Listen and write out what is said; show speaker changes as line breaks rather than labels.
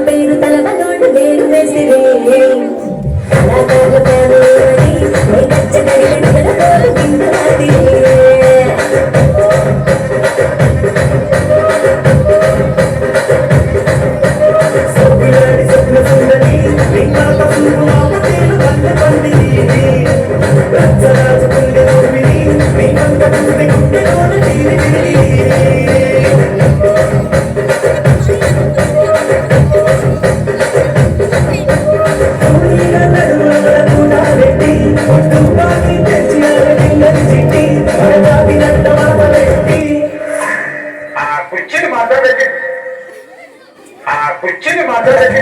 పేరు తలవనోడు వేరు వేసిరే కళాకారుల పేరు గచ్చగడి గడిగల పోలు గిండు రాతిరే సొప్పిలాడి స్వప్న సుందరి వెంకట సుందరు ఆపతేలు వంద పండిది రచ్చరాజు గుండె తొమ్మిది వెంకట గుండె గుండెలోన తీరి
కూర్చుని మాట్లాడే